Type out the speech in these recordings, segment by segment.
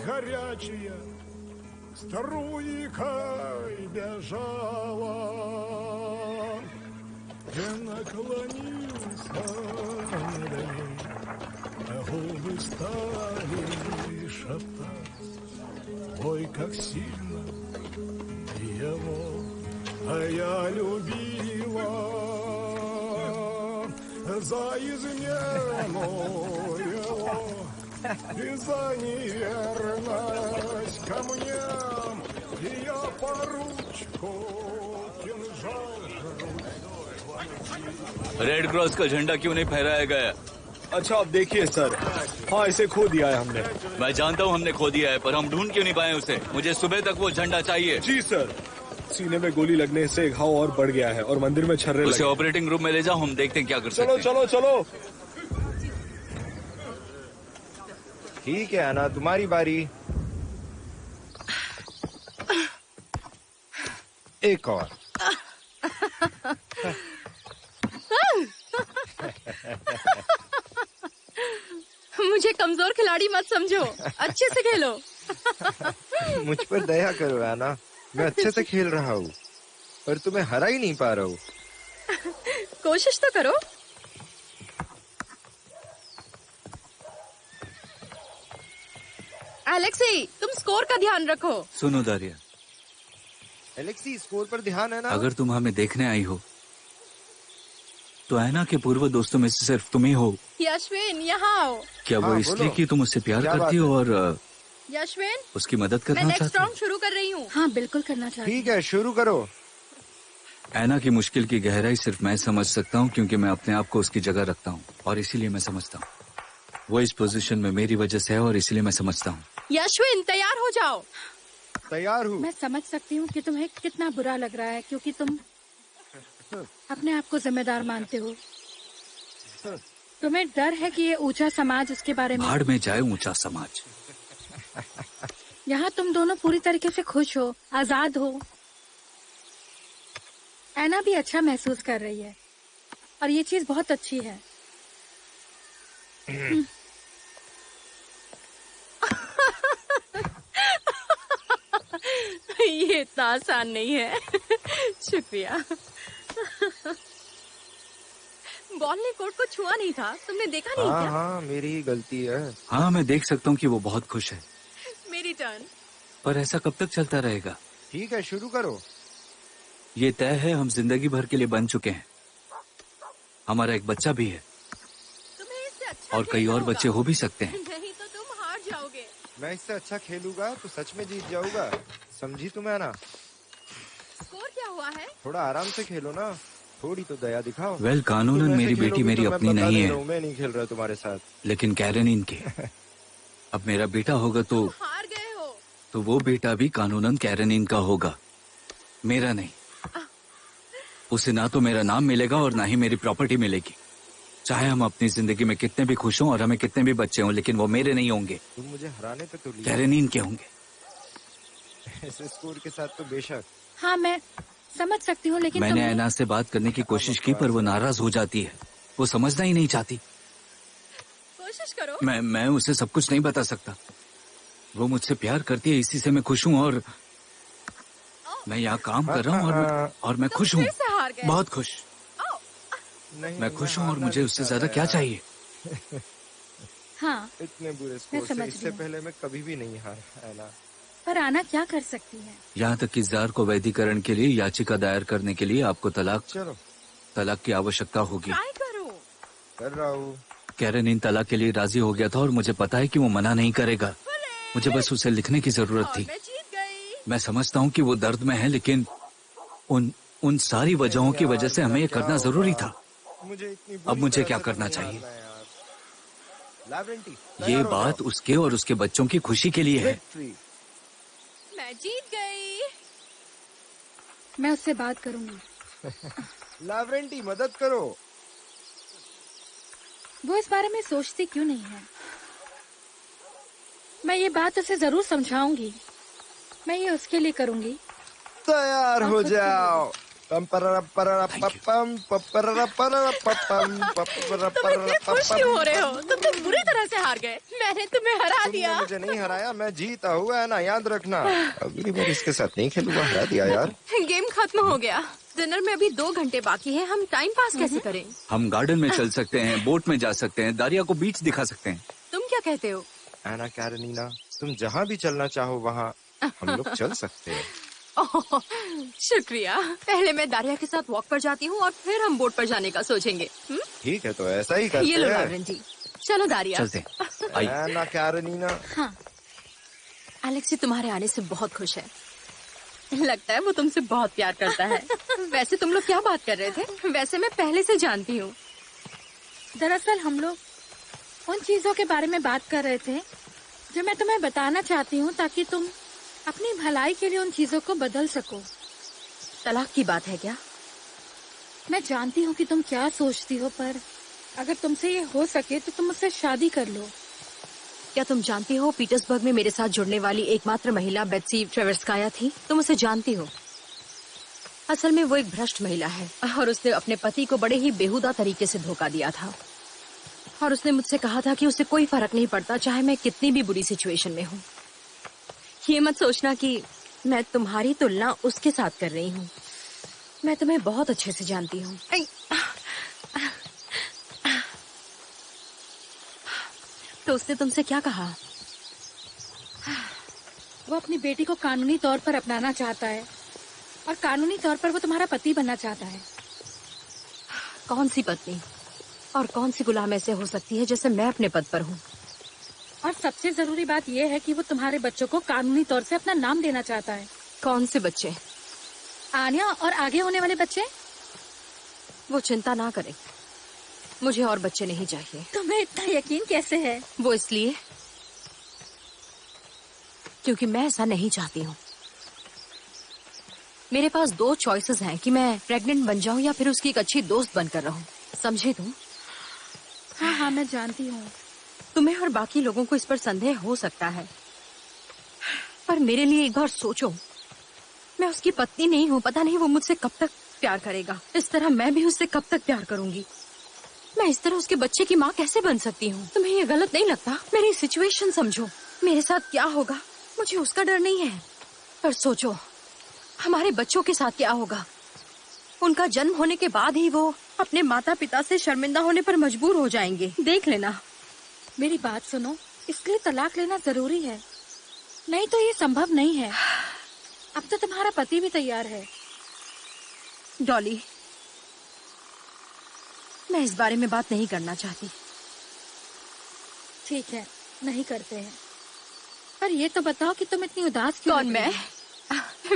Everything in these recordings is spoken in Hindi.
горячая струйкой бежала, и наклонился над ней, губы стали шептать. Ой, как сильно его я любила, за измену его и за неверность ко мне, и я по ручку кинжал. रेड क्रॉस का झंडा क्यों नहीं फहराया गया? अच्छा आप देखिए सर, हाँ इसे खो दिया है हमने। मैं जानता हूँ हमने खो दिया है, पर हम ढूंढ क्यों नहीं पाए उसे? मुझे सुबह तक वो झंडा चाहिए। जी सर, सीने में गोली लगने से घाव और बढ़ गया है और मंदिर में छर्रे लगे। उसे ऑपरेटिंग रूम में ले जाओ, हम देखते हैं क्या कर सकते हैं। चलो चलो चलो। ठीक है आना, तुम्हारी बारी। एक और। मुझे कमजोर खिलाड़ी मत समझो, अच्छे से खेलो। मुझ पर दया करो आना, मैं अच्छे से खेल रहा हूँ, पर तुम्हें हरा ही नहीं पा रहा हूँ। कोशिश तो करो। एलेक्सी, तुम स्कोर का ध्यान रखो। सुनो दारिया, एलेक्सी स्कोर पर ध्यान है ना? अगर तुम हमें देखने आई हो तो ऐना के पूर्व दोस्तों में से सिर्फ तुम ही हो। यशविन, यहाँ आओ। क्या वो इसलिए कि तुम उससे प्यार करती हो और यशविन, उसकी मदद करना मैं चाहती नेक्स्ट राउंड शुरू कर रही हूँ। हाँ बिल्कुल करना चाहती हूँ। ठीक है शुरू करो। ऐना की मुश्किल की गहराई सिर्फ मैं समझ सकता हूँ, क्योंकि मैं अपने आप को उसकी जगह रखता हूँ और इसीलिए मैं समझता हूँ। वो इस पोजीशन में मेरी वजह से है और इसीलिए मैं समझता हूँ। यशविन तैयार हो जाओ। तैयार हूँ। मैं समझ सकती हूँ कि तुम्हें कितना बुरा लग रहा है, क्योंकि तुम अपने आप को जिम्मेदार मानते हो। तुम्हें डर है कि ये ऊंचा समाज उसके बारे में। भाड़ में जाए ऊंचा समाज। यहाँ तुम दोनों पूरी तरीके से खुश हो, आजाद हो। ऐना भी अच्छा महसूस कर रही है और ये चीज बहुत अच्छी है। ये इतना आसान नहीं है। शुक्रिया। बॉल ने कोर्ट को छुआ नहीं था, तुमने देखा नहीं क्या? हाँ मेरी ही गलती है। हाँ मैं देख सकता हूँ कि वो बहुत खुश है। मेरी टर्न। पर ऐसा कब तक चलता रहेगा? ठीक है शुरू करो। ये तय है, हम जिंदगी भर के लिए बन चुके हैं। हमारा एक बच्चा भी है तुम्हें इससे अच्छा और कई और बच्चे हो भी सकते हैं। नहीं तो तुम हार जाओगे। मैं इससे अच्छा खेलूंगा तो सच में जीत जाऊंगा, समझी तुम्हें ना? स्कोर क्या हुआ है? थोड़ा आराम से खेलो ना, थोड़ी तो दया दिखाओ। वेल, कानूनन मेरी बेटी मेरी अपनी नहीं है। मैं नहीं खेल रहा तुम्हारे साथ। लेकिन कैरेनिन की अब मेरा बेटा होगा तो हार गए हो। तो वो बेटा भी कानूनन कैरेनिन का होगा, मेरा नहीं। उसे ना तो मेरा नाम मिलेगा और ना ही मेरी प्रॉपर्टी मिलेगी। चाहे हम अपनी जिंदगी में कितने भी खुश हों और हमें कितने भी बच्चे हों, लेकिन वो मेरे नहीं होंगे। तुम मुझे हराने पे तो कैरेनिन के होंगे। ऐसे स्कोर के साथ तो बेशक। हाँ मैं समझ सकती हूँ, लेकिन मैंने ऐना से बात करने की कोशिश की पर वो नाराज हो जाती है। वो समझना ही नहीं चाहती। कोशिश करो। मैं उसे सब कुछ नहीं बता सकता। वो मुझसे प्यार करती है, इसी से मैं खुश हूँ और मैं यहाँ काम कर रहा हूँ और मैं खुश हूँ, बहुत खुश। मैं खुश हूँ और मुझे उससे ज्यादा क्या चाहिए? हाँ इतने बुरे स्कोर से इससे पहले मैं कभी भी नहीं हारा ऐना। पर आना क्या कर सकती है? यहाँ तक कि जार को वैधीकरण के लिए याचिका दायर करने के लिए आपको तलाक की आवश्यकता होगी। कर रहा हूँ। कैरेनिन तलाक के लिए राजी हो गया था और मुझे पता है कि वो मना नहीं करेगा। मुझे बस उसे लिखने की जरूरत थी। मैं समझता हूँ कि वो दर्द में है, लेकिन उन सारी वजहों की वजह से हमें ये करना जरूरी था। अब मुझे क्या करना चाहिए? ये बात उसके और उसके बच्चों की खुशी के लिए है। मैं जीत गई। मैं उससे बात करूंगी। लावेंटी मदद करो। वो इस बारे में सोचती क्यों नहीं है? मैं ये बात उसे जरूर समझाऊंगी। मैं ये उसके लिए करूंगी। तैयार हो जाओ। पम पररा पररा पपम पपररा पररा पपम पपररा पररा खुश क्यों हो रहे हो? तुम तो बुरी तरह से हार गए। मैंने तुम्हें हरा तुमने दिया। मुझे नहीं हराया, मैं जीता हुआ है ना, याद रखना। अगली बार इसके साथ नहीं खेलूंगा, हरा दिया यार। गेम खत्म हो गया। डिनर में अभी 2 घंटे बाकी है। हम टाइम पास कैसे करें? हम गार्डन में चल सकते हैं, बोट में जा सकते हैं, दारिया को बीच दिखा सकते हैं। तुम क्या कहते हो? एना कैरेनिना, तुम जहाँ भी चलना चाहो वहाँ हम लोग चल सकते हैं। ओह, शुक्रिया। पहले मैं दारिया के साथ वॉक पर जाती हूँ और फिर हम बोट पर जाने का सोचेंगे। ठीक है, तो ऐसा ही करते ये लो हैं। लॉरेन जी, चलो दारिया। चलते हैं। आइए। एना कैरेनिना, हाँ, एलेक्सी तुम्हारे आने से बहुत खुश है। लगता है वो तुमसे बहुत प्यार करता है। वैसे तुम लोग क्या बात कर रहे थे? वैसे मैं पहले से जानती हूँ। दरअसल हम लोग उन चीजों के बारे में बात कर रहे थे जो मैं तुम्हें बताना चाहती हूँ, ताकि तुम अपनी भलाई के लिए उन चीजों को बदल सको। तलाक की बात है क्या? मैं जानती हूँ कि तुम क्या सोचती हो, पर अगर तुमसे ये हो सके तो तुम मुझसे शादी कर लो। क्या तुम जानती हो पीटर्सबर्ग में मेरे साथ जुड़ने वाली एकमात्र महिला बेत्सी ट्रेवर्स्काया थी? तुम उसे जानती हो? असल में वो एक भ्रष्ट महिला है और उसने अपने पति को बड़े ही बेहुदा तरीके से धोखा दिया था। और उसने मुझसे कहा था कि उसे कोई फर्क नहीं पड़ता चाहे मैं कितनी भी बुरी सिचुएशन में हूँ। ये मत सोचना कि मैं तुम्हारी तुलना उसके साथ कर रही हूँ। मैं तुम्हें बहुत अच्छे से जानती हूँ। तो उसने तुमसे क्या कहा? वो अपनी बेटी को कानूनी तौर पर अपनाना चाहता है और कानूनी तौर पर वो तुम्हारा पति बनना चाहता है। कौन सी पत्नी और कौन सी गुलाम ऐसे हो सकती है जैसे मैं अपने पद पर हूँ? और सबसे जरूरी बात यह है कि वो तुम्हारे बच्चों को कानूनी तौर से अपना नाम देना चाहता है। कौन से बच्चे? आन्या और आगे होने वाले बच्चे। वो चिंता ना करे, मुझे और बच्चे नहीं चाहिए। तुम्हें इतना यकीन कैसे है? वो इसलिए क्योंकि मैं ऐसा नहीं चाहती हूँ। मेरे पास 2 चॉइसेस हैं कि मैं प्रेग्नेंट बन जाऊं या फिर उसकी एक अच्छी दोस्त बनकर रहूं। समझे तुम? हाँ हाँ, मैं जानती हूँ। तुम्हें और बाकी लोगों को इस पर संदेह हो सकता है, पर मेरे लिए एक बार सोचो। मैं उसकी पत्नी नहीं हूँ। पता नहीं वो मुझसे कब तक प्यार करेगा। इस तरह मैं भी उससे कब तक प्यार करूंगी। मैं इस तरह उसके बच्चे की माँ कैसे बन सकती हूँ? तुम्हें ये गलत नहीं लगता? मेरी सिचुएशन समझो। मेरे साथ क्या होगा मुझे उसका डर नहीं है, पर सोचो हमारे बच्चों के साथ क्या होगा। उनका जन्म होने के बाद ही वो अपने माता पिता से शर्मिंदा होने पर मजबूर हो जाएंगे। देख लेना। मेरी बात सुनो, इसके लिए तलाक लेना जरूरी है, नहीं तो ये संभव नहीं है। अब तो तुम्हारा पति भी तैयार है। डॉली, मैं इस बारे में बात नहीं करना चाहती। ठीक है, नहीं करते हैं। पर ये तो बताओ कि तुम इतनी उदास क्यों? कौन, मैं?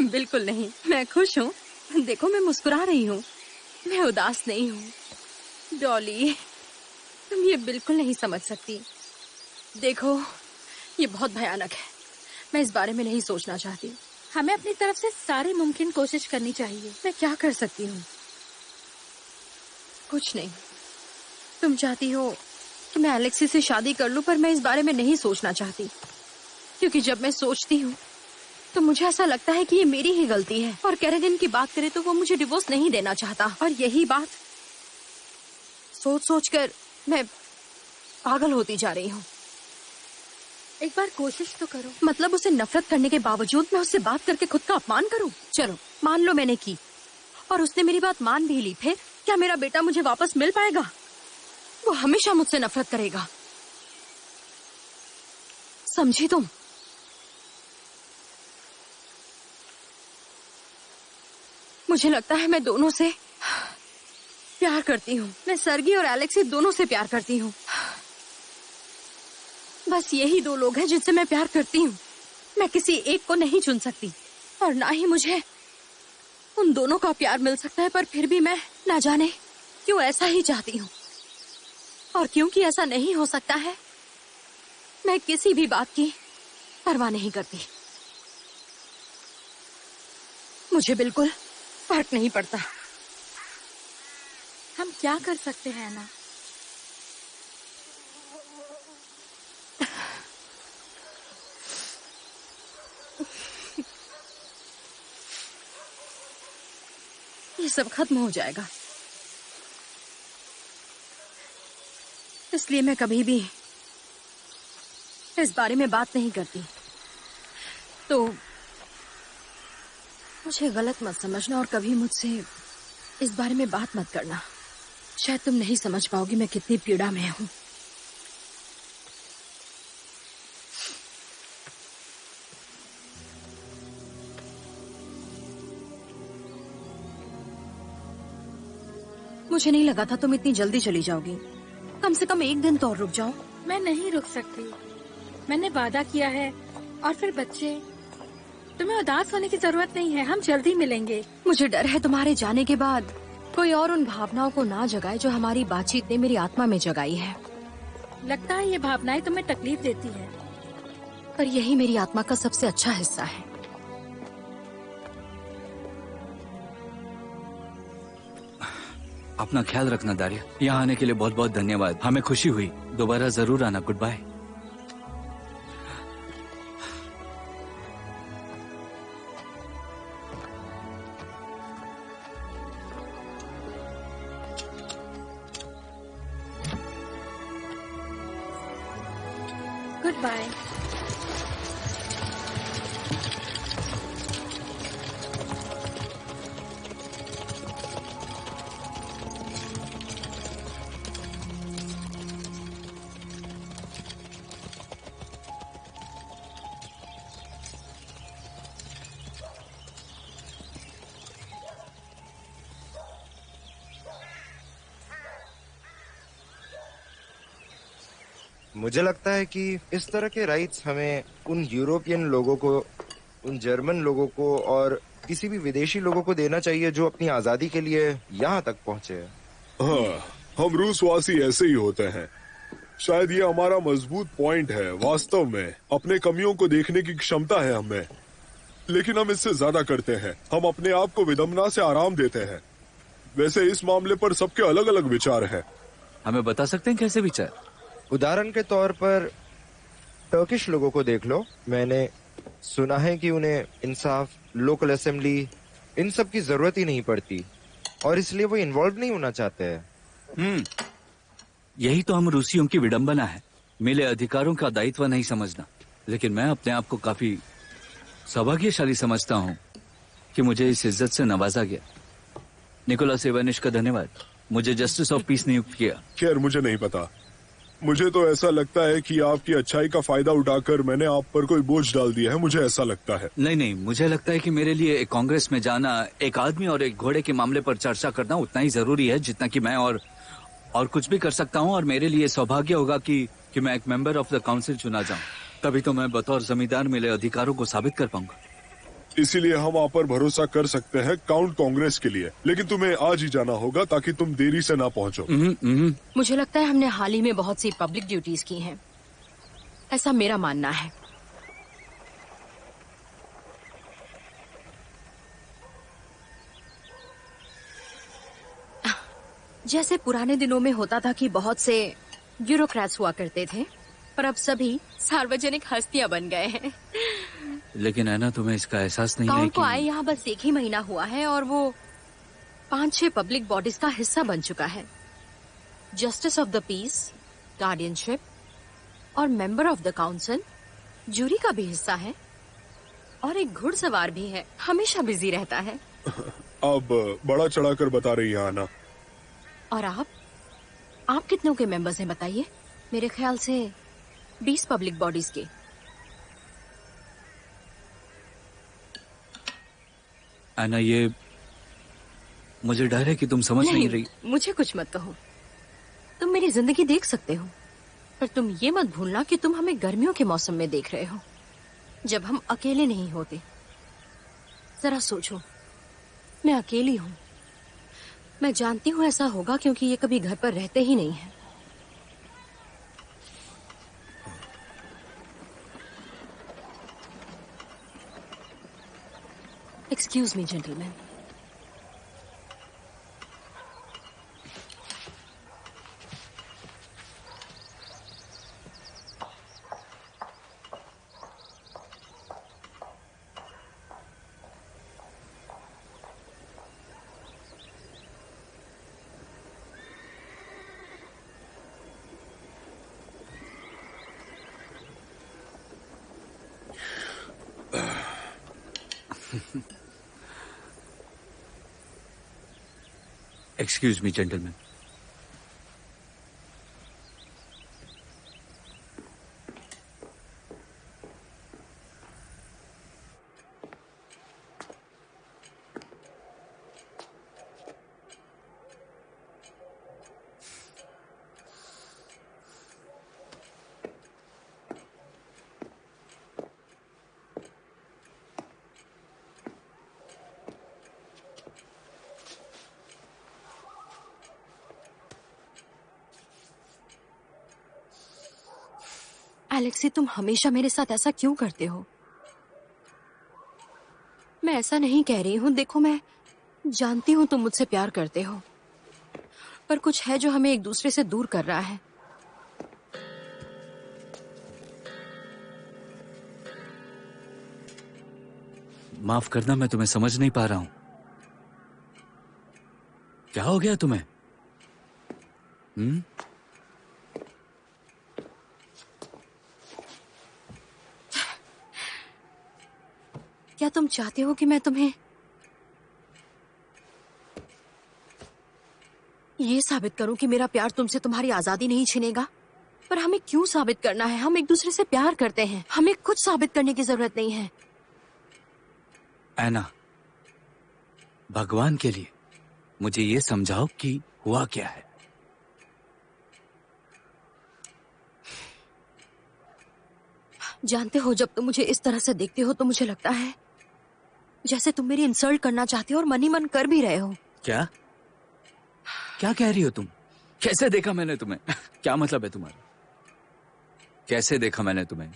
बिल्कुल नहीं, मैं खुश हूँ। देखो मैं मुस्कुरा रही हूँ, मैं उदास नहीं हूँ। डॉली, तुम ये बिल्कुल नहीं समझ सकती। देखो ये बहुत भयानक है, मैं इस बारे में नहीं सोचना चाहती। हमें अपनी तरफ से सारी मुमकिन कोशिश करनी चाहिए। मैं क्या कर सकती हूँ? कुछ नहीं। तुम चाहती हो कि मैं एलेक्सी से शादी कर लूं, पर मैं इस बारे में नहीं सोचना चाहती, क्योंकि जब मैं सोचती हूँ तो मुझे ऐसा लगता है कि ये मेरी ही गलती है। और कैरेनिन की बात करें तो वो मुझे डिवोर्स नहीं देना चाहता, और यही बात सोच सोच कर मैं पागल होती जा रही हूँ। एक बार कोशिश तो करो। मतलब उसे नफरत करने के बावजूद मैं उससे बात करके खुद का अपमान करूं? चलो मान लो मैंने की और उसने मेरी बात मान भी ली, फिर क्या मेरा बेटा मुझे वापस मिल पाएगा? वो हमेशा मुझसे नफरत करेगा। समझी तुम? मुझे लगता है मैं दोनों से प्यार करती हूँ। मैं सर्गी और एलेक्सी दोनों से प्यार करती हूँ। बस यही 2 लोग हैं जिनसे मैं प्यार करती हूँ। मैं किसी एक को नहीं चुन सकती, और ना ही मुझे उन दोनों का प्यार मिल सकता है। पर फिर भी मैं ना जाने क्यों ऐसा ही चाहती हूँ, और क्योंकि ऐसा नहीं हो सकता है मैं किसी भी बात की परवाह नहीं करती। मुझे बिल्कुल फर्क नहीं पड़ता। हम क्या कर सकते हैं ना? ये सब खत्म हो जाएगा। इसलिए मैं कभी भी इस बारे में बात नहीं करती। तो मुझे गलत मत समझना और कभी मुझसे इस बारे में बात मत करना। शायद तुम नहीं समझ पाओगी मैं कितनी पीड़ा में हूं। मुझे नहीं लगा था तुम इतनी जल्दी चली जाओगी। कम से कम एक दिन तो और रुक जाओ। मैं नहीं रुक सकती। मैंने वादा किया है। और फिर बच्चे, तुम्हें उदास होने की जरूरत नहीं है। हम जल्दी मिलेंगे। मुझे डर है तुम्हारे जाने के बाद कोई और उन भावनाओं को ना जगाए जो हमारी बातचीत ने मेरी आत्मा में जगाई है। लगता है ये भावनाएं तुम्हें तकलीफ देती है। पर यही मेरी आत्मा का सबसे अच्छा हिस्सा है। अपना ख्याल रखना दारिया। यहाँ आने के लिए बहुत बहुत धन्यवाद। हमें खुशी हुई। दोबारा जरूर आना। Good bye. Good bye. मुझे लगता है कि इस तरह के राइट्स हमें उन यूरोपियन लोगों को, उन जर्मन लोगों को और किसी भी विदेशी लोगों को देना चाहिए जो अपनी आजादी के लिए यहाँ तक पहुँचे। हाँ, हम रूसवासी ऐसे ही होते हैं। शायद ये हमारा मजबूत पॉइंट है। वास्तव में अपने कमियों को देखने की क्षमता है हमें, लेकिन हम इससे ज्यादा करते हैं। हम अपने आप को विडंबना से आराम देते हैं। वैसे इस मामले पर सबके अलग अलग विचार हैं। हमें बता सकते हैं कैसे विचार? उदाहरण के तौर पर टर्किश लोगों को देख लो। मैंने सुना है कि उन्हें इंसाफ, लोकल असेंबली, इन सब की जरूरत ही नहीं पड़ती और इसलिए वो इन्वॉल्व नहीं होना चाहते हैं। यही तो हम रूसियों की विडंबना है। मिले अधिकारों का दायित्व नहीं समझना। लेकिन मैं अपने आप को काफी सौभाग्यशाली समझता हूँ कि मुझे इस इज्जत से नवाजा गया। निकोलस इवानिश का धन्यवाद। मुझे जस्टिस ऑफ पीस नियुक्त किया। खैर, मुझे नहीं पता। मुझे तो ऐसा लगता है कि आपकी अच्छाई का फायदा उठाकर मैंने आप पर कोई बोझ डाल दिया है। मुझे ऐसा लगता है। नहीं, मुझे लगता है कि मेरे लिए एक कांग्रेस में जाना, एक आदमी और एक घोड़े के मामले पर चर्चा करना उतना ही जरूरी है जितना कि मैं और कुछ भी कर सकता हूँ। और मेरे लिए सौभाग्य होगा कि मैं एक मेंबर ऑफ द काउंसिल चुना जाऊँ। तभी तो मैं बतौर जमींदार मिले अधिकारों को साबित कर पाऊंगा। इसीलिए हम आप पर भरोसा कर सकते हैं काउंट कांग्रेस के लिए। लेकिन तुम्हें आज ही जाना होगा ताकि तुम देरी से ना पहुंचो। मुझे लगता है हमने हाल ही में बहुत सी पब्लिक ड्यूटीज की हैं। ऐसा मेरा मानना है। जैसे पुराने दिनों में होता था कि बहुत से ब्यूरोक्रेट्स हुआ करते थे, पर अब सभी सार्वजनिक हस्तियां बन गए हैं। लेकिन है ना, तुम्हें इसका एहसास नहीं है काउंट को कि आए यहाँ बस एक ही महीना हुआ है और वो 5-6 पब्लिक बॉडीज का हिस्सा बन चुका है। Justice of the peace, guardianship और member of the council, jury का भी हिस्सा है और एक घुड़सवार भी है। हमेशा बिजी रहता है। अब बड़ा चढ़ाकर बता रही है आना। और आप कितनों के मेंबर्स हैं बताइए? मेरे ख्याल से 20 पब्लिक बॉडीज के। आना, ये मुझे डर है कि तुम समझ नहीं रही। मुझे कुछ मत कहो। तुम मेरी जिंदगी देख सकते हो, पर तुम ये मत भूलना कि तुम हमें गर्मियों के मौसम में देख रहे हो, जब हम अकेले नहीं होते। जरा सोचो, मैं अकेली हूँ। मैं जानती हूँ ऐसा होगा क्योंकि ये कभी घर पर रहते ही नहीं हैं। Excuse me, gentlemen. Excuse me gentleman. Alexei, तुम हमेशा मेरे साथ ऐसा क्यों करते हो? मैं ऐसा नहीं कह रही हूँ। देखो, मैं जानती हूँ तुम मुझसे प्यार करते हो, पर कुछ है जो हमें एक दूसरे से दूर कर रहा है। माफ करना, मैं तुम्हें समझ नहीं पा रहा हूं। क्या हो गया तुम्हें? क्या तुम चाहते हो कि मैं तुम्हें ये साबित करूं कि मेरा प्यार तुमसे तुम्हारी आजादी नहीं छीनेगा? पर हमें क्यों साबित करना है? हम एक दूसरे से प्यार करते हैं, हमें कुछ साबित करने की जरूरत नहीं है। ऐना, भगवान के लिए मुझे ये समझाओ कि हुआ क्या है। जानते हो, जब तुम मुझे इस तरह से देखते हो तो मुझे लगता है जैसे तुम मेरी इंसल्ट करना चाहते हो, और मन ही मन कर भी रहे हो। क्या क्या कह रही हो तुम? कैसे देखा मैंने तुम्हें? क्या मतलब है तुम्हारा? कैसे देखा मैंने तुम्हें?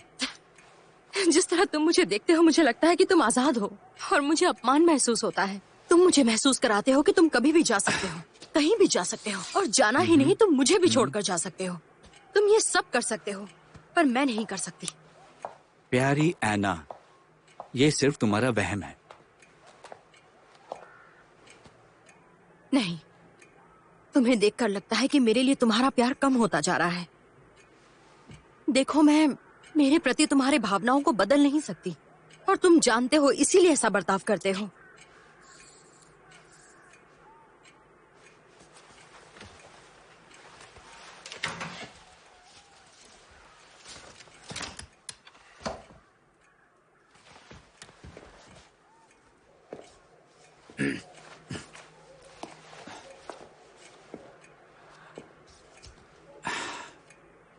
जिस तरह तुम मुझे देखते हो, मुझे लगता है कि तुम आजाद हो, और मुझे अपमान महसूस होता है। तुम मुझे महसूस कराते हो कि तुम कभी भी जा सकते हो, कहीं भी जा सकते हो, और जाना ही नहीं, तुम मुझे भी छोड़कर जा सकते हो। तुम ये सब कर सकते हो, पर मैं नहीं कर सकती। प्यारी ऐना, ये सिर्फ तुम्हारा वहम है। नहीं, तुम्हें देखकर लगता है कि मेरे लिए तुम्हारा प्यार कम होता जा रहा है। देखो, मैं मेरे प्रति तुम्हारे भावनाओं को बदल नहीं सकती, और तुम जानते हो, इसीलिए ऐसा बर्ताव करते हो।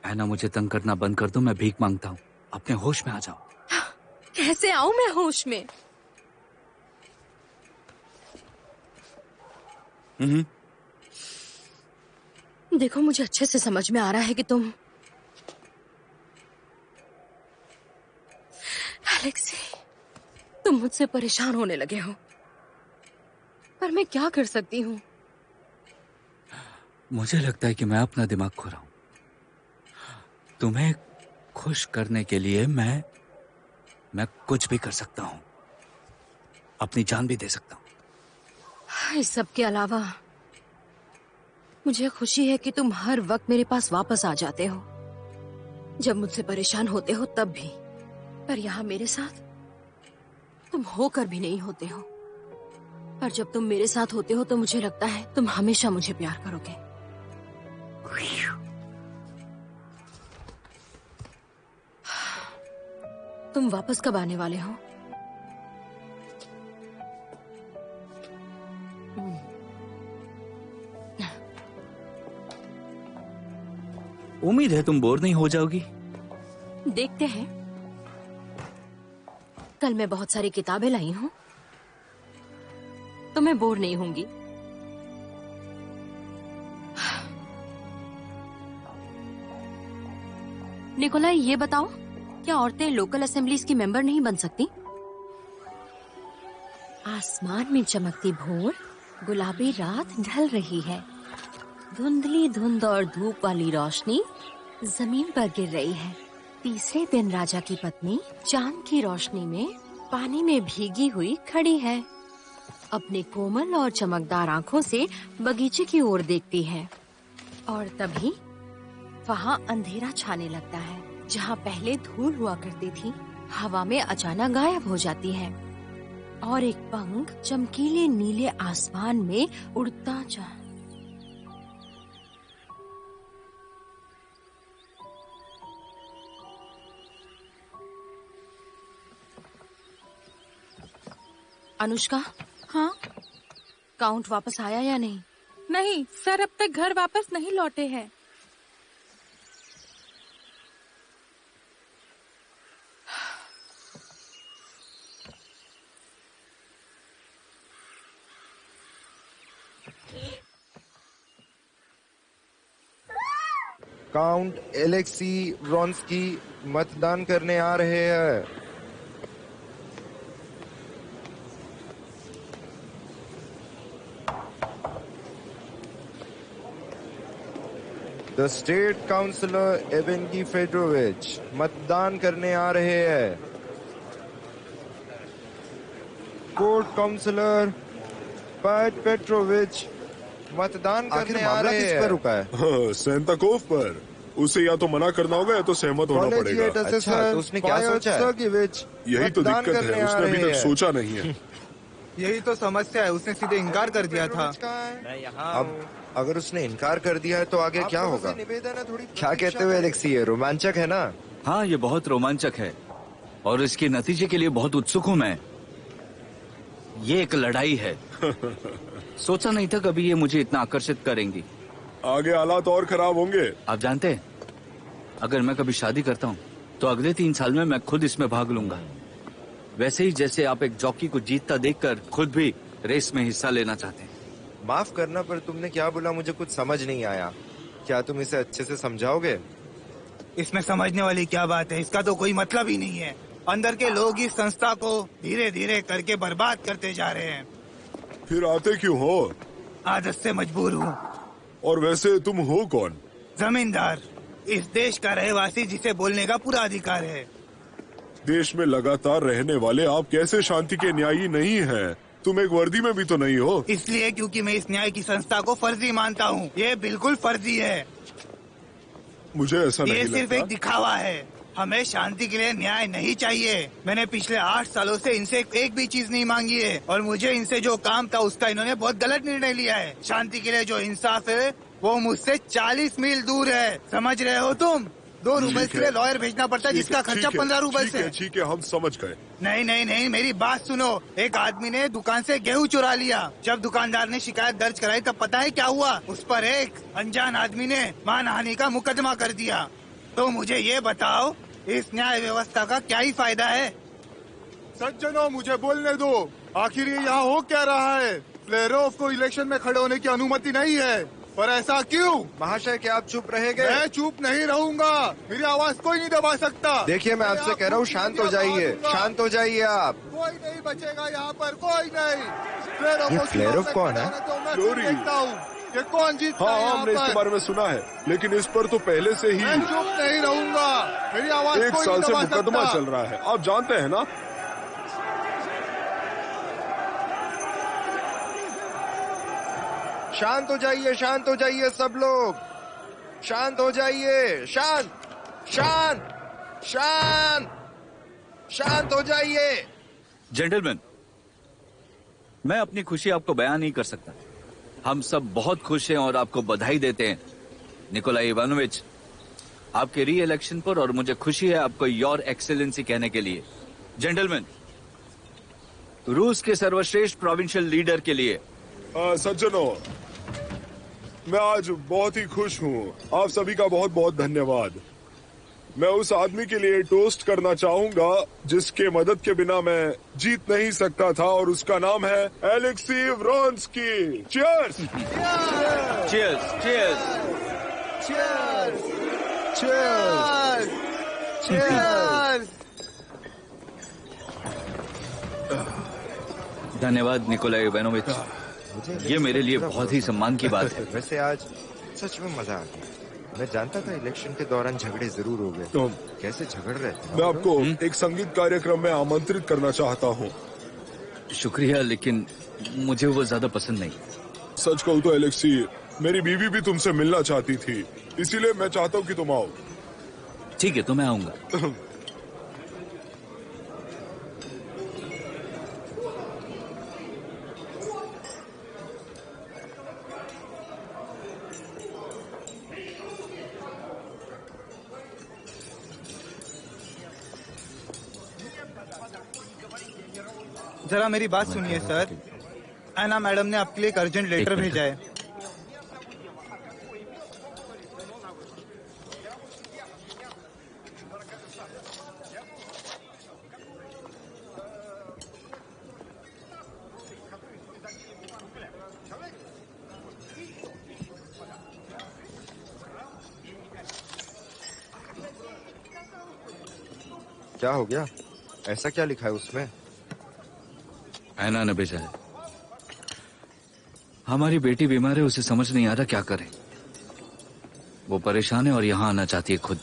ऐना, मुझे तंग करना बंद कर दो। मैं भीख मांगता हूँ, अपने होश में आ जाओ। कैसे आऊं मैं होश में? देखो, मुझे अच्छे से समझ में आ रहा है कि तुम एलेक्सी, तुम मुझसे परेशान होने लगे हो, पर मैं क्या कर सकती हूँ? मुझे लगता है कि मैं अपना दिमाग खो रहा हूं। तुम्हें खुश करने के लिए मैं कुछ भी कर सकता हूं, अपनी जान भी दे सकता हूं। इस सब के अलावा मुझे खुशी है कि तुम हर वक्त मेरे पास वापस आ जाते हो, जब मुझसे परेशान होते हो तब भी। पर यहाँ मेरे साथ तुम होकर भी नहीं होते हो, पर जब तुम मेरे साथ होते हो तो मुझे लगता है तुम हमेशा मुझे प्यार करोगे। तुम वापस कब आने वाले हो? उम्मीद है तुम बोर नहीं हो जाओगी। देखते हैं। कल मैं बहुत सारी किताबें लाई हूं, तो मैं बोर नहीं होंगी। निकोलाई, ये बताओ, क्या औरतें लोकल असेंबलीज की मेंबर नहीं बन सकती? आसमान में चमकती भोर, गुलाबी रात ढल रही है, धुंधली धुंध और धूप वाली रोशनी जमीन पर गिर रही है। तीसरे दिन राजा की पत्नी चांद की रोशनी में पानी में भीगी हुई खड़ी है, अपने कोमल और चमकदार आंखों से बगीचे की ओर देखती है। और तभी वहाँ अंधेरा छाने लगता है। जहाँ पहले धूल हुआ करती थी, हवा में अचानक गायब हो जाती है। और एक पंख चमकीले नीले आसमान में उड़ता जा। अनुष्का, हाँ? काउंट वापस आया या नहीं? नहीं सर, अब तक घर वापस नहीं लौटे हैं। काउंट एलेक्सी व्रॉन्स्की मतदान करने आ रहे हैं। द स्टेट काउंसलर एवेंगी फेडरोविच मतदान करने आ रहे हैं। कोर्ट काउंसलर पैट पेट्रोविच मतदान करने आ रहे हैं। किस पर रुका है? हाँ, सेंताकोव पर। उसे या तो मना करना होगा या तो सहमत होना पड़ेगा। अच्छा, तो उसने क्या सोचा है? यही तो दिक्कत है, उसने अभी तक सोचा नहीं है। यही तो समस्या है, उसने सीधे इनकार कर दिया था। अब अगर उसने इनकार कर दिया है तो आगे क्या होगा? क्या कहते हुए एलेक्सी, ये रोमांचक है ना? हाँ, ये बहुत रोमांचक है और इसके नतीजे के लिए बहुत उत्सुक हूँ मैं। ये एक लड़ाई है। सोचा नहीं था कभी ये मुझे इतना आकर्षित करेंगी। आगे हालात और खराब होंगे। आप जानते हैं, अगर मैं कभी शादी करता हूँ तो अगले 3 साल में मैं खुद इसमें भाग लूंगा। वैसे ही जैसे आप एक जॉकी को जीतता देखकर खुद भी रेस में हिस्सा लेना चाहते हैं। माफ करना, पर तुमने क्या बोला मुझे कुछ समझ नहीं आया। क्या तुम इसे अच्छे से समझाओगे? इसमें समझने वाली क्या बात है, इसका तो कोई मतलब ही नहीं है। अंदर के लोग इस संस्था को धीरे धीरे करके बर्बाद करते जा रहे हैं। फिर आते क्यों हो? आदत से मजबूर हूँ। और वैसे तुम हो कौन? जमींदार, इस देश का रहवासी जिसे बोलने का पूरा अधिकार है। देश में लगातार रहने वाले आप कैसे शांति के न्यायी नहीं हैं? तुम एक वर्दी में भी तो नहीं हो। इसलिए क्योंकि मैं इस न्याय की संस्था को फर्जी मानता हूँ। ये बिल्कुल फर्जी है। मुझे ऐसा नहीं लगता। ये सिर्फ एक दिखावा है। हमें शांति के लिए न्याय नहीं चाहिए। मैंने पिछले 8 सालों से इनसे एक भी चीज नहीं मांगी है और मुझे इनसे जो काम था उसका इन्होंने बहुत गलत निर्णय लिया है। शांति के लिए जो इंसाफ है वो मुझसे 40 मील दूर है। समझ रहे हो तुम? 2 रुपए के लिए लॉयर भेजना पड़ता है जिसका खर्चा 15 रुपए से। ठीक है, हम समझ गए। नहीं नहीं नहीं, मेरी बात सुनो। एक आदमी ने दुकान से गेहूं चुरा लिया। जब दुकानदार ने शिकायत दर्ज कराई तब पता है क्या हुआ? उस पर एक अनजान आदमी ने मानहानि का मुकदमा कर दिया। तो मुझे ये बताओ, इस न्याय व्यवस्था का क्या ही फायदा है? सज्जनों, मुझे बोलने दो। आखिर ये यहाँ हो क्या रहा है? फ्लेरोव को इलेक्शन में खड़े होने की अनुमति नहीं है, पर ऐसा क्यों? महाशय, क्या आप चुप रहेंगे? मैं चुप नहीं रहूंगा। मेरी आवाज कोई नहीं दबा सकता। देखिए, मैं आपसे कह रहा हूँ, शांत हो जाइए, शांत हो जाइए आप। कोई नहीं बचेगा यहाँ पर, कोई नहीं। ये फ्लेरोव कौन है? देखता हूँ ये कौन जीतता है यहाँ हमने इसके पर। बारे में सुना है, लेकिन इस पर तो पहले से ही मैं चुप नहीं रहूंगा। मेरी आवाज 1 कोई साल नहीं से दबा मुकदमा सकता। चल रहा है, आप जानते हैं ना? शांत हो जाइए, शांत हो जाइए सब लोग, शांत हो जाइए। शांत, शांत, शांत, शांत हो जाइए। जेंटलमैन, मैं अपनी खुशी आपको बयान नहीं कर सकता। हम सब बहुत खुश हैं और आपको बधाई देते हैं निकोलाई इवानोविच, आपके री इलेक्शन पर, और मुझे खुशी है आपको योर एक्सेलेंसी कहने के लिए। जेंटलमैन, रूस के सर्वश्रेष्ठ प्रोविंशियल लीडर के लिए। सज्जनों, मैं आज बहुत ही खुश हूँ। आप सभी का बहुत बहुत धन्यवाद। मैं उस आदमी के लिए टोस्ट करना चाहूंगा जिसके मदद के बिना मैं जीत नहीं सकता था, और उसका नाम है Alexei Vronsky. Cheers! Cheers! Cheers! Cheers! Cheers! Cheers! धन्यवाद निकोलाई इवानोविच, ये मेरे लिए बहुत ही सम्मान की बात है। वैसे आज सच में मजा आ गया। मैं जानता था इलेक्शन के दौरान झगड़े जरूर हो गए। कैसे झगड़ रहे थे? मैं आपको एक संगीत कार्यक्रम में आमंत्रित करना चाहता हूँ। शुक्रिया, लेकिन मुझे वो ज्यादा पसंद नहीं। सच कहूँ तो एलेक्सी, मेरी बीवी भी तुमसे मिलना चाहती थी, इसीलिए मैं चाहता हूँ कि तुम आओ। ठीक है, तो मैं आऊंगा। जरा मेरी बात सुनिए सर। ऐना मैडम ने आपके लिए एक अर्जेंट लेटर मिनट। भेजा है। क्या हो गया? ऐसा क्या लिखा है उसमें? ऐना ने भेजा है। हमारी बेटी बीमार है, उसे समझ नहीं आ रहा क्या करे। वो परेशान है और यहाँ आना चाहती है खुद।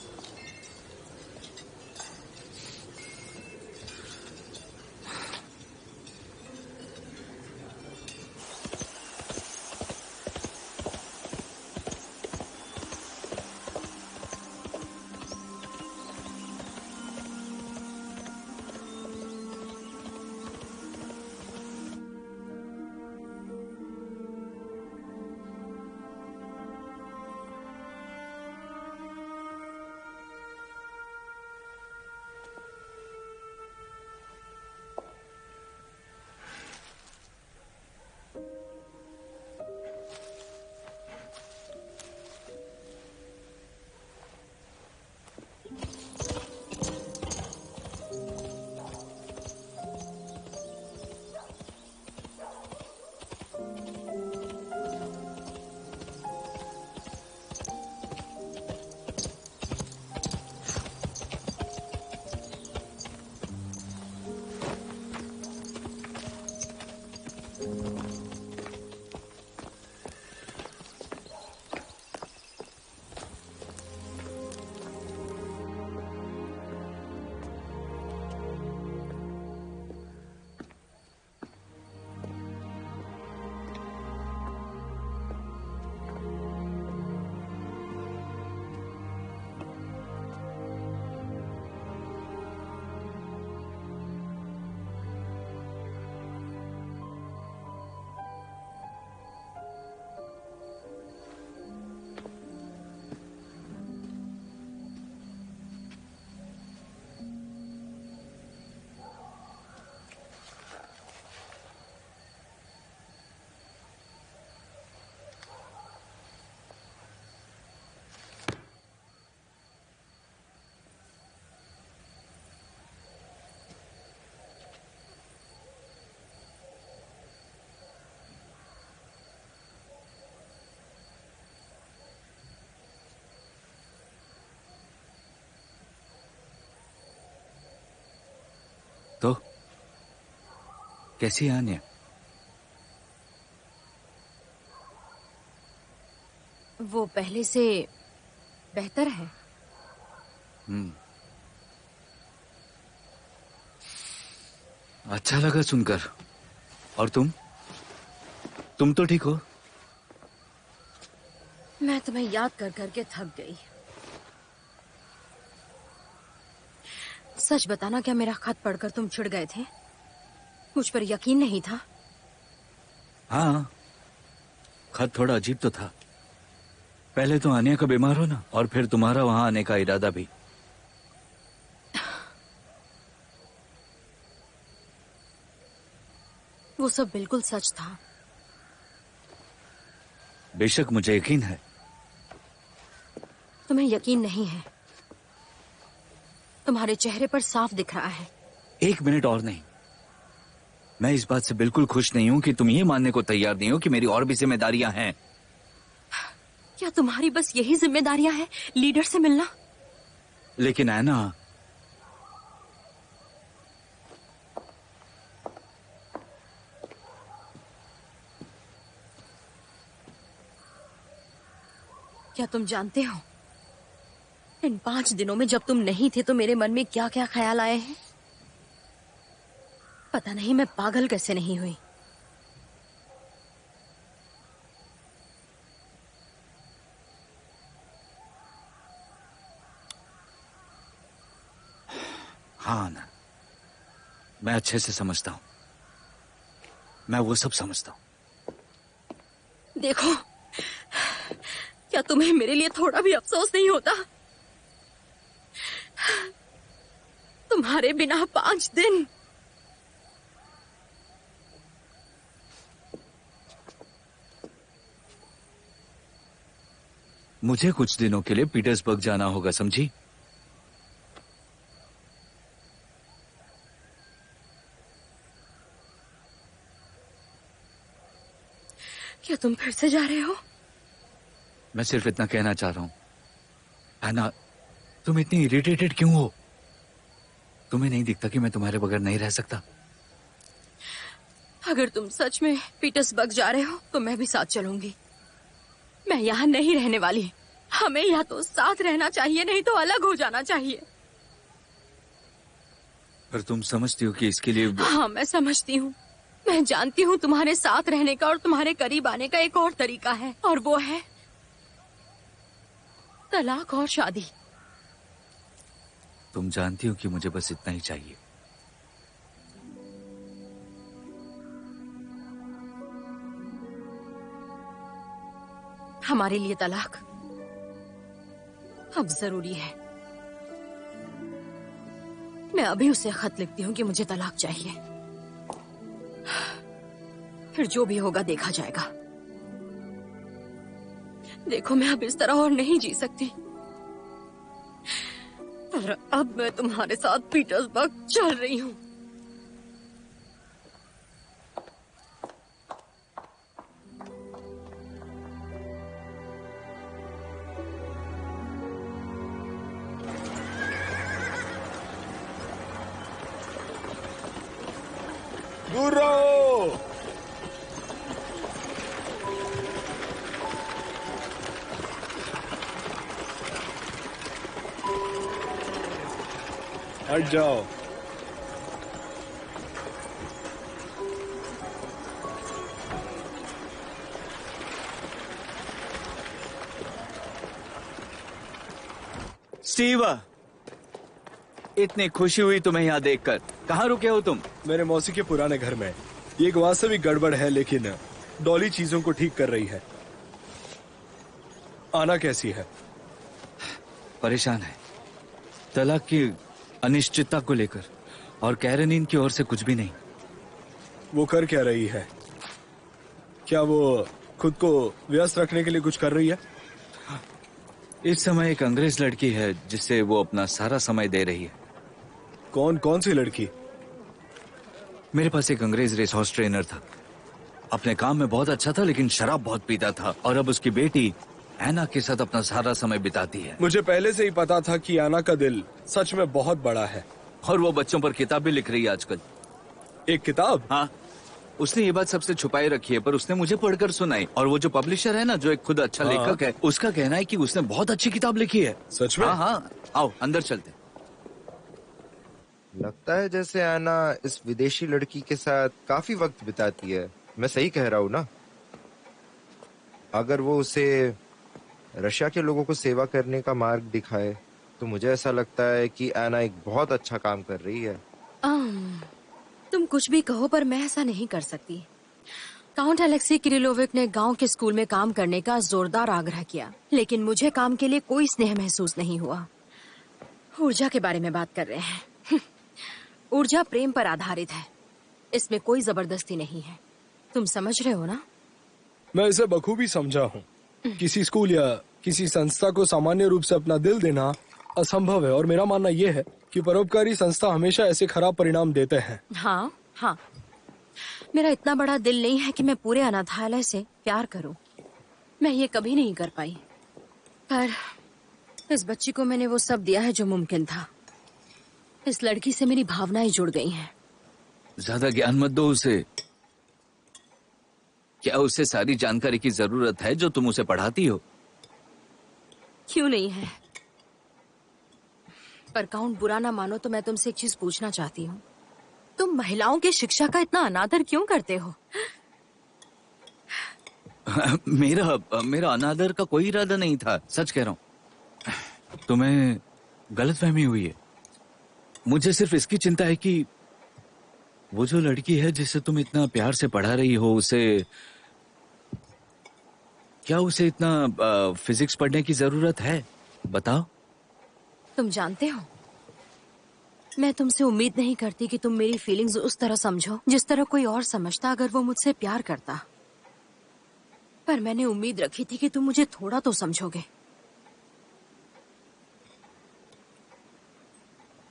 तो कैसी है आन्या? वो पहले से बेहतर है। अच्छा लगा सुनकर। और तुम तो ठीक हो? मैं तुम्हें याद कर करके थक गई। सच बताना, क्या मेरा खत पढ़कर तुम चिढ़ गए थे? मुझ पर यकीन नहीं था? हाँ, खत थोड़ा अजीब तो था। पहले तो आन्या का बीमार होना और फिर तुम्हारा वहां आने का इरादा भी। वो सब बिल्कुल सच था। बेशक मुझे यकीन है। तुम्हें यकीन नहीं है? तुम्हारे चेहरे पर साफ दिख रहा है। एक मिनट और नहीं। मैं इस बात से बिल्कुल खुश नहीं हूं कि तुम ये मानने को तैयार नहीं हो कि मेरी और भी जिम्मेदारियां हैं। क्या तुम्हारी बस यही जिम्मेदारियां हैं, लीडर से मिलना? लेकिन ऐना, क्या तुम जानते हो इन 5 दिनों में जब तुम नहीं थे तो मेरे मन में क्या क्या ख्याल आए हैं? पता नहीं मैं पागल कैसे नहीं हुई। हाँ ना, मैं अच्छे से समझता हूं। मैं वो सब समझता हूं। देखो, क्या तुम्हें मेरे लिए थोड़ा भी अफसोस नहीं होता? तुम्हारे बिना 5 दिन मुझे कुछ दिनों के लिए पीटर्सबर्ग जाना होगा, समझी? क्या तुम फिर से जा रहे हो? मैं सिर्फ इतना कहना चाह रहा हूं। एना, तुम इतनी इरिटेटेड क्यों हो? तुम्हें नहीं दिखता कि मैं तुम्हारे बगैर नहीं रह सकता? अगर तुम सच में पीटर्सबर्ग जा रहे हो तो मैं भी साथ चलूंगी। मैं यहाँ नहीं रहने वाली। हमें या तो साथ रहना चाहिए, नहीं तो अलग हो जाना चाहिए। पर तुम समझती हो कि इसके लिए हाँ, मैं समझती हूँ। मैं जानती हूँ तुम्हारे साथ रहने का और तुम्हारे करीब आने का एक और तरीका है, और वो है तलाक और शादी। तुम जानती हो कि मुझे बस इतना ही चाहिए। हमारे लिए तलाक अब जरूरी है। मैं अभी उसे खत लिखती हूँ कि मुझे तलाक चाहिए। फिर जो भी होगा देखा जाएगा। देखो, मैं अब इस तरह और नहीं जी सकती। और अब मैं तुम्हारे साथ पीटर्सबर्ग चल रही हूँ। दूर रहो। हट जाओ। स्टीव, इतनी खुशी हुई तुम्हें यहाँ देखकर। कहाँ रुके हो तुम? मेरे मौसी के पुराने घर में। ये एक वास्तविक गड़बड़ है, लेकिन डॉली चीजों को ठीक कर रही है। आना कैसी है? परेशान है तलाक की अनिश्चितता को लेकर, और कैरेनिन की ओर से कुछ भी नहीं। वो कर क्या रही है? क्या वो खुद को व्यस्त रखने के लिए कुछ कर रही है? इस समय एक अंग्रेज लड़की है जिससे वो अपना सारा समय दे रही है। कौन सी लड़की? मेरे पास एक अंग्रेज रेस हॉर्स ट्रेनर था। अपने काम में बहुत अच्छा था, लेकिन शराब बहुत पीता था, और अब उसकी बेटी एना के साथ अपना सारा समय बिताती है। मुझे पहले से ही पता था कि आना का दिल सच में बहुत बड़ा है। और वो बच्चों पर किताब भी लिख रही है आजकल। एक किताब? हाँ, उसने ये बात सबसे छुपाई रखी है, पर उसने मुझे पढ़कर सुनाई। और वो जो पब्लिशर है ना, जो एक खुद अच्छा लेखक है, उसका कहना है कि उसने बहुत अच्छी किताब लिखी है। सच में? हाँ हाँ, आओ अंदर चलते। लगता है जैसे आना इस विदेशी लड़की के साथ काफी वक्त बिताती है। मैं सही कह रहा हूँ ना? अगर वो उसे रशिया के लोगों को सेवा करने का मार्ग दिखाए तो मुझे ऐसा लगता है कि आना एक बहुत अच्छा काम कर रही है। तुम कुछ भी कहो, पर मैं ऐसा नहीं कर सकती। काउंट अलेक्सी किरिलोविक ने गांव के स्कूल में काम करने का जोरदार आग्रह किया, लेकिन मुझे काम के लिए कोई स्नेह महसूस नहीं हुआ। ऊर्जा के बारे में बात कर रहे हैं। ऊर्जा प्रेम पर आधारित है, इसमें कोई जबरदस्ती नहीं है। तुम समझ रहे हो ना? मैं इसे बखूबी समझा हूँ। किसी स्कूल या किसी संस्था को सामान्य रूप से अपना दिल देना असंभव है, और मेरा मानना यह है कि परोपकारी संस्था हमेशा ऐसे खराब परिणाम देते हैं। हाँ हाँ, मेरा इतना बड़ा दिल नहीं है कि मैं पूरे अनाथालय से प्यार करूं। मैं ये कभी नहीं कर पाई, पर इस बच्ची को मैंने वो सब दिया है जो मुमकिन था। इस लड़की से मेरी भावनाएं जुड़ गई हैं। ज्यादा ज्ञान मत दो उसे। क्या उसे सारी जानकारी की जरूरत है जो तुम उसे पढ़ाती हो? क्यों नहीं है? पर काउंट, बुरा ना मानो तो मैं तुमसे एक चीज पूछना चाहती हूँ। तुम महिलाओं की शिक्षा का इतना अनादर क्यों करते हो? मेरा अनादर का कोई इरादा नहीं था, सच कह रहा हूँ। तुम्हें गलतफहमी हुई है। मुझे सिर्फ इसकी चिंता है कि वो जो लड़की है जिसे तुम इतना प्यार से पढ़ा रही हो, क्या उसे इतना फिजिक्स पढ़ने की जरूरत है? बताओ। तुम जानते हो, मैं तुमसे उम्मीद नहीं करती कि तुम मेरी फीलिंग्स उस तरह समझो जिस तरह कोई और समझता अगर वो मुझसे प्यार करता। पर मैंने उम्मीद रखी थी कि तुम मुझे थोड़ा तो समझोगे।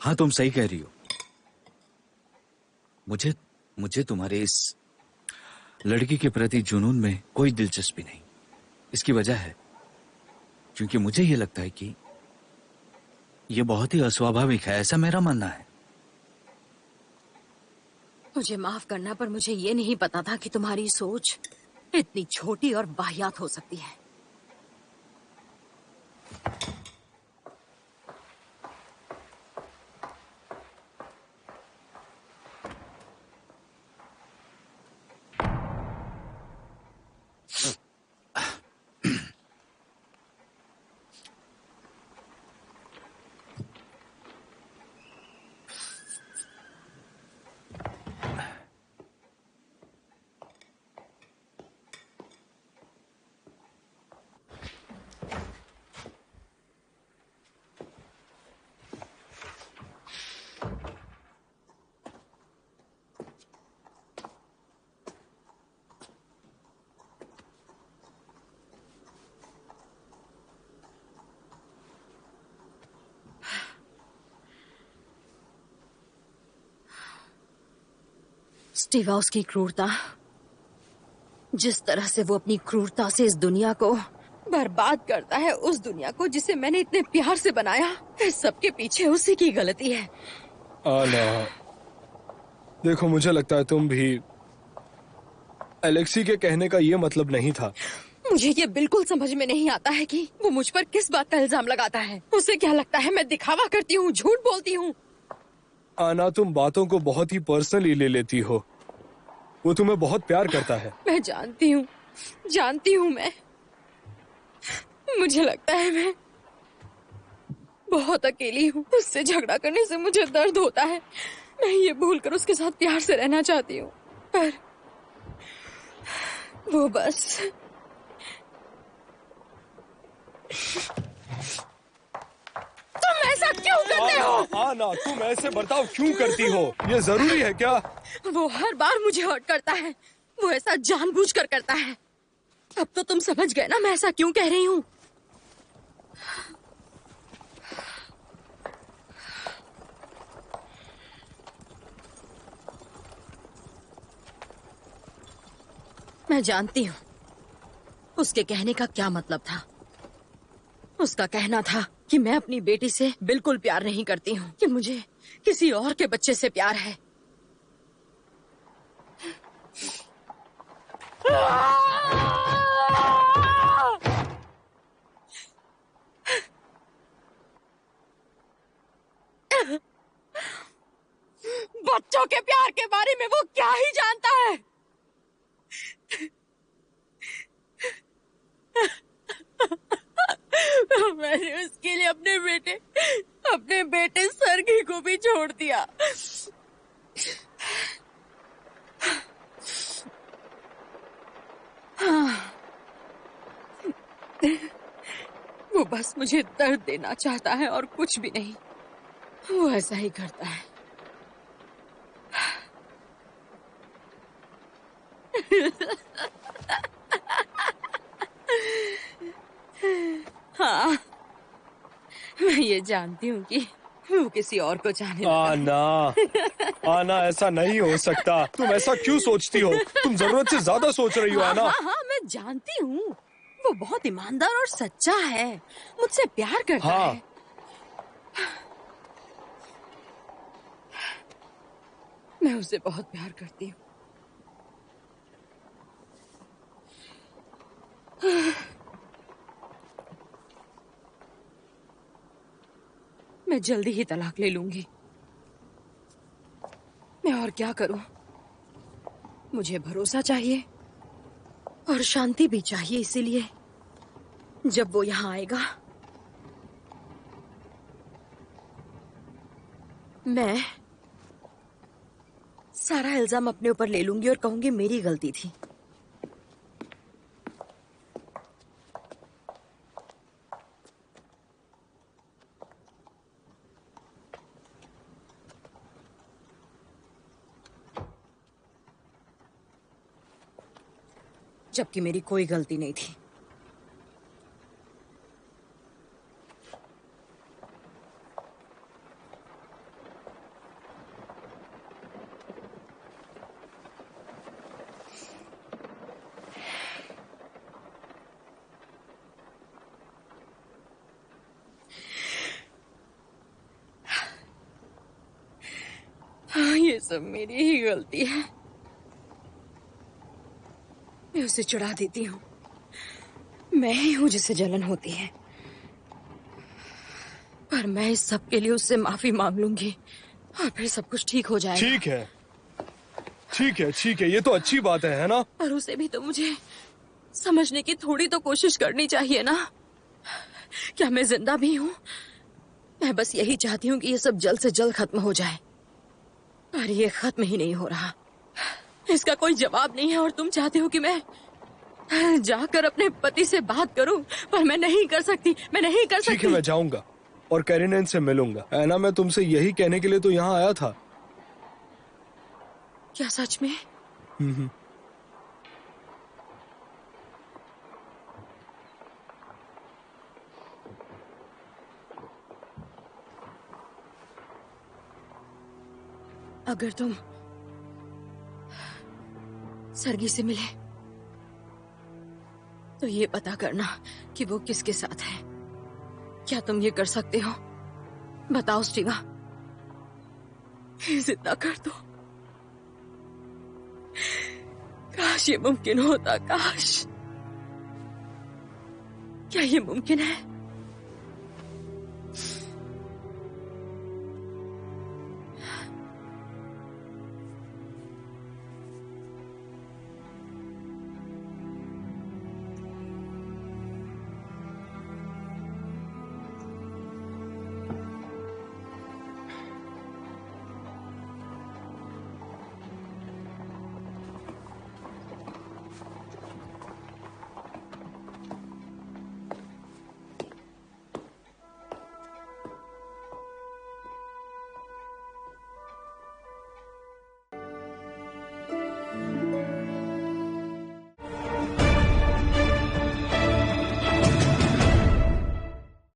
हाँ, तुम सही कह रही हो। मुझे मुझे तुम्हारे इस लड़की के प्रति जुनून में कोई दिलचस्पी नहीं। इसकी वजह है क्योंकि मुझे ये लगता है कि ये बहुत ही अस्वाभाविक है, ऐसा मेरा मानना है। मुझे माफ करना, पर मुझे ये नहीं पता था कि तुम्हारी सोच इतनी छोटी और वाहियात हो सकती है। स्टीवाउस की क्रूरता, जिस तरह से वो अपनी क्रूरता से इस दुनिया को बर्बाद करता है, उस दुनिया को जिसे मैंने इतने प्यार से बनाया, इस सबके पीछे उसी की गलती है। आना, देखो मुझे लगता है तुम भी एलेक्सी के कहने का ये मतलब नहीं था। मुझे ये बिल्कुल समझ में नहीं आता है कि वो मुझ पर किस बात का इल्जाम लगाता है। उसे क्या लगता है मैं दिखावा करती हूँ, झूठ बोलती हूँ? आना, तुम बातों को बहुत ही पर्सनली ले लेती हो। वो तुम्हें बहुत प्यार करता है। मैं जानती हूँ मैं। मुझे लगता है मैं बहुत अकेली हूँ। उससे झगड़ा करने से मुझे दर्द होता है। मैं ये भूलकर उसके साथ प्यार से रहना चाहती हूँ, पर वो बस तुम ऐसा क्यों करते हो? आना, तुम ऐसे बर्ताव क्यों करती हो? ये जरूरी है क्या? वो हर बार मुझे हर्ट करता है। वो ऐसा जानबूझकर करता है। अब तो तुम समझ गए ना मैं ऐसा क्यों कह रही हूँ। मैं जानती हूँ उसके कहने का क्या मतलब था। उसका कहना था कि मैं अपनी बेटी से बिल्कुल प्यार नहीं करती हूँ, कि मुझे किसी और के बच्चे से प्यार है। बच्चों के प्यार के बारे में वो क्या ही जानता है। मैंने उसके लिए अपने बेटे सरगी को भी छोड़ दिया। वो बस मुझे दर्द देना चाहता है और कुछ भी नहीं। वो ऐसा ही करता है। हाँ, मैं ये जानती हूँ कि वो किसी और को चाहने लगा। आना, आना, ऐसा नहीं हो सकता। तुम ऐसा क्यों सोचती हो? तुम जरूरत से ज्यादा सोच रही हो आना। हाँ, मैं जानती हूँ। वो बहुत ईमानदार और सच्चा है, मुझसे प्यार करता है। मैं उसे बहुत प्यार करती हूँ। मैं जल्दी ही तलाक ले लूंगी। मैं और क्या करूं? मुझे भरोसा चाहिए और शांति भी चाहिए। इसीलिए जब वो यहाँ आएगा, मैं सारा इल्जाम अपने ऊपर ले लूंगी और कहूंगी मेरी गलती थी। जबकि मेरी कोई गलती नहीं थी। सब मेरी ही गलती है। मैं उसे चिढ़ा देती हूँ। मैं ही हूँ जिसे जलन होती है। पर मैं इस सब के लिए उससे माफी मांग लूंगी और फिर सब कुछ ठीक हो जाएगा। ठीक है, ठीक है, ठीक है, ये तो अच्छी बात है ना? पर उसे भी तो मुझे समझने की थोड़ी तो कोशिश करनी चाहिए ना। क्या मैं जिंदा भी हूँ? मैं बस यही चाहती हूँ कि ये सब जल्द से जल्द खत्म हो जाए, पर ये खत्म ही नहीं हो रहा। इसका कोई जवाब नहीं है और तुम चाहते हो कि मैं जाकर अपने पति से बात करूं, पर मैं नहीं कर सकती। मैं नहीं कर सकती। ठीक है, मैं जाऊंगा और कैरिनन से मिलूंगा। ऐना, मैं तुमसे यही कहने के लिए तो यहाँ आया था। क्या सच में? अगर तुम सरगी से मिले तो ये पता करना कि वो किसके साथ है। क्या तुम ये कर सकते हो? बताओ स्टीवा, प्लीज इतना कर दो। काश ये मुमकिन होता, काश। क्या ये मुमकिन है?